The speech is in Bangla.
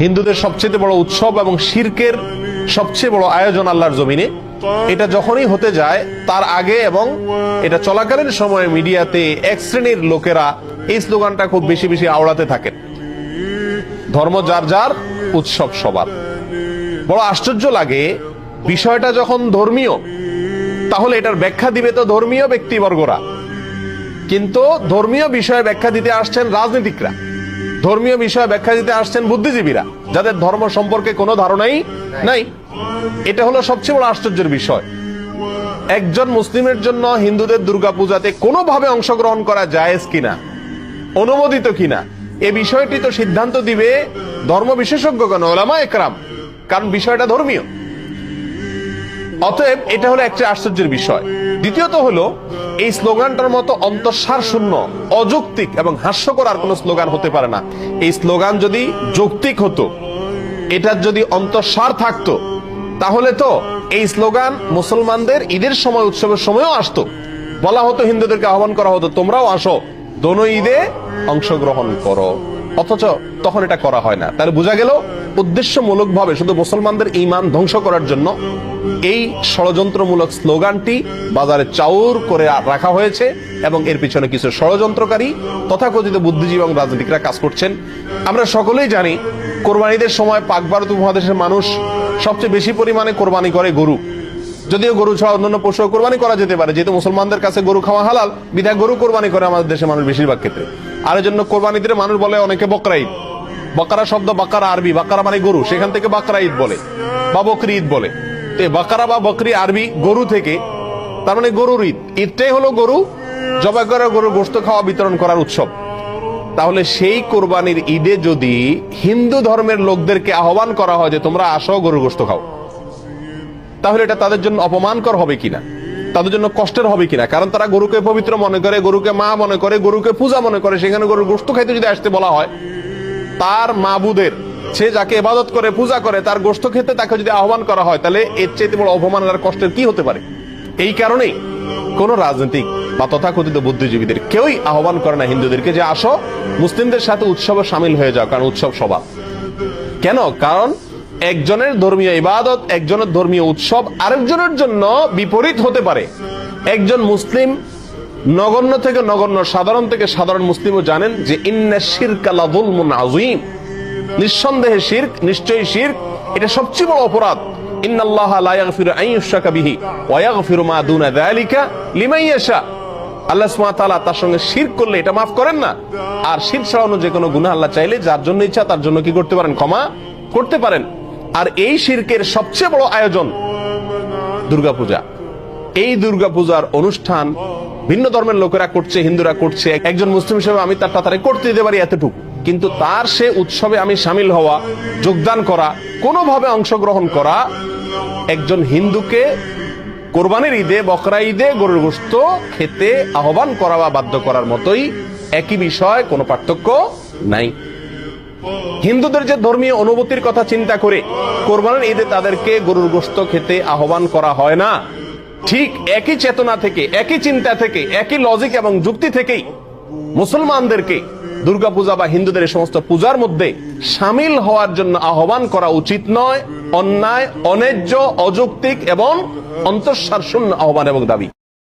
হিন্দুদের সবচেয়ে বড় উৎসব এবং শিরকের সবচেয়ে বড় আয়োজন আল্লাহর জমিনে, এটা যখনই হতে যায় তার আগে এবং এটা চলাকালীন সময়ে মিডিয়াতে এক শ্রেণীর লোকেরা এই স্লোগানটা খুব বেশি বেশি আওড়াতে থাকেন, ধর্ম যার যার, উৎসব সবার। বড় আশ্চর্য লাগে, বিষয়টা যখন ধর্মীয় তাহলে এটার ব্যাখ্যা দিবে তো ধর্মীয় ব্যক্তিবর্গরা, কিন্তু ধর্মীয় বিষয়ে ব্যাখ্যা দিতে আসছেন রাজনীতিকরা, ধর্মীয় বিষয়ে ব্যাখ্যা দিতে আসছেন বুদ্ধিজীবীরা, যাদের ধর্ম সম্পর্কে কোনো ধারণাই নাই। এটা হলো সবচেয়ে বড় আশ্চর্যের বিষয়। একজন মুসলিমের জন্য হিন্দুদের দুর্গাপূজাতে কোনোভাবে অংশগ্রহণ করা জায়েজ কিনা, অনুমোদিত কিনা, এ বিষয়টি তো সিদ্ধান্ত দিবে ধর্ম বিশেষজ্ঞগণ, উলামা একরাম, কারণ বিষয়টা ধর্মীয়। অতএব এটা হলো একটা আশ্চর্যের বিষয়। দ্বিতীয়ত হলো, এই স্লোগানটার মতো অন্তঃসার শূন্য, অযৌক্তিক এবং হাস্যকর আর কোন স্লোগান হতে পারে না। এই স্লোগান যদি যৌক্তিক হতো, এটার যদি অন্তঃসার থাকতো, তাহলে তো এই স্লোগান মুসলমানদের ঈদের সময়, উৎসবের সময়ও আসতো। বলা হতো, হিন্দুদেরকে আহ্বান করা হতো, তোমরাও আসো, দোনো ঈদে অংশগ্রহণ করো। অথচ তখন এটা করা হয় না। তাহলে বোঝা গেল উদ্দেশ্যমূলক ভাবে শুধু মুসলমানদের ঈমান ধ্বংস করার জন্য এই ষড়যন্ত্রমূলক স্লোগানটি বাজারে চাউর করে রাখা হয়েছে এবং এর পিছনে কিছু ষড়যন্ত্রকারী তথাকথিত বুদ্ধিজীবী এবং রাজনীতিকরা কাজ করছেন। আমরা সকলেই জানি, কোরবানিদের সময় পাক ভারত উপমহাদেশের মানুষ সবচেয়ে বেশি পরিমাণে কোরবানি করে গরু। যদিও গরু ছাড়া অন্যান্য পশু কোরবানি করা যেতে পারে, যেহেতু মুসলমানদের কাছে গরু খাওয়া হালাল, বিধায় গরু কোরবানি করে আমাদের দেশের মানুষ বেশিরভাগ ক্ষেত্রে। আর এর জন্য কোরবানি দিলে মানুষ বলে অনেকে বকরা ঈদ। বাকারা শব্দ, বাকারা আরবি, বাকারা মানে গরু, সেখান থেকে বাকরা ঈদ বলে বা বকরি ঈদ বলে। বাকারা বা বকরি আরবি গরু থেকে, তার মানে গরুর ঈদ। ঈদটাই হলো গরু জবাই করে গরুর গোশত খাওয়া, বিতরণ করার উৎসব। তাহলে সেই কোরবানির ঈদে যদি হিন্দু ধর্মের লোকদেরকে আহ্বান করা হয় যে তোমরা আসো, গরুর গোশত খাও, তাহলে এটা তাদের জন্য অপমানকর হবে কিনা, তাদের জন্য কষ্টের হবে কিনা? কারণ তারা গরুকে পবিত্র মনে করে, গরুকে মা মনে করে, গরুকে পূজা মনে করে। সেখানে গরুর গোশত খাইতে যদি আসতে বলা হয়, তার মাবুদের, সে যাকে ইবাদত করে, পূজা করে, তার গোশত খেতে তাকে যদি আহ্বান করা হয়, তাহলে এর চাইতে বড় অপমানের আর কষ্টের কি হতে পারে? এই কারণেই কোন রাজনৈতিক বা তথাকথিত বুদ্ধিজীবীদের কেউই আহ্বান করে না হিন্দুদেরকে যে আসো, মুসলিমদের সাথে উৎসবে সামিল হয়ে যাও, কারণ উৎসব সবার। কেন? কারণ একজনের ধর্মীয় ইবাদত, একজনের ধর্মীয় উৎসব আরেকজনের জন্য বিপরীত হতে পারে। একজন মুসলিম, নগণ্য থেকে নগণ্য, সাধারণ থেকে সাধারণ মুসলিমও জানেন যে ইন্না শিরকা লাযুলমুন আযীম, নিঃসন্দেহে শিরক, নিশ্চয়ই শিরক, এটা সবচেয়ে বড় অপরাধ। ইন্নাল্লাহা লা ইয়াগফিরু আন ইউশরাকা বিহি ওয়া ইয়াগফিরু মা দুনা যালিকা লিমান ইয়াশা। আল্লাহ সুবহানাহু ওয়া তাআলা তার সঙ্গে শিরক করলে এটা মাফ করেন না। আর শিরক ছাড়া অন্য যে কোনো গুনাহ আল্লাহ চাইলে যার জন্য ইচ্ছা তার জন্য কি করতে পারেন? ক্ষমা করতে পারেন। আর এই শিরকের সবচেয়ে বড় আয়োজন দুর্গাপূজা। এই দুর্গাপূজার অনুষ্ঠান ভিন্ন ধর্মের লোকেরা করছে, হিন্দুরা করছে। একজন মুসলিম হিসেবে আমি তার তাড়াতাড়ি করতে দিতে পারি এতটুকু, কিন্তু তার সে উৎসবে আমি সামিল হওয়া, যোগদান করা, কোনোভাবে অংশগ্রহণ করা, একজন হিন্দুকে কোরবানির ঈদে, বকরা ঈদে গরুর গোশত খেতে আহ্বান করা বা বাধ্য করার মতোই, একই বিষয়, কোনো পার্থক্য নাই। হিন্দুদের যে ধর্মীয় অনুভূতির কথা চিন্তা করে কোরবানির ঈদে তাদেরকে গরুর গোশত খেতে আহ্বান করা হয় না, ঠিক একই চেতনা থেকে, একই চিন্তা থেকে, একই লজিক এবং যুক্তি থেকেই মুসলমানদেরকে দুর্গাপূজা বা হিন্দুদের এই সমস্ত পূজার মধ্যে সামিল হওয়ার জন্য আহ্বান করা উচিত নয়, অন্যায়, অন্যায্য, অযৌক্তিক এবং অন্তঃসার শূন্য আহ্বান এবং দাবি।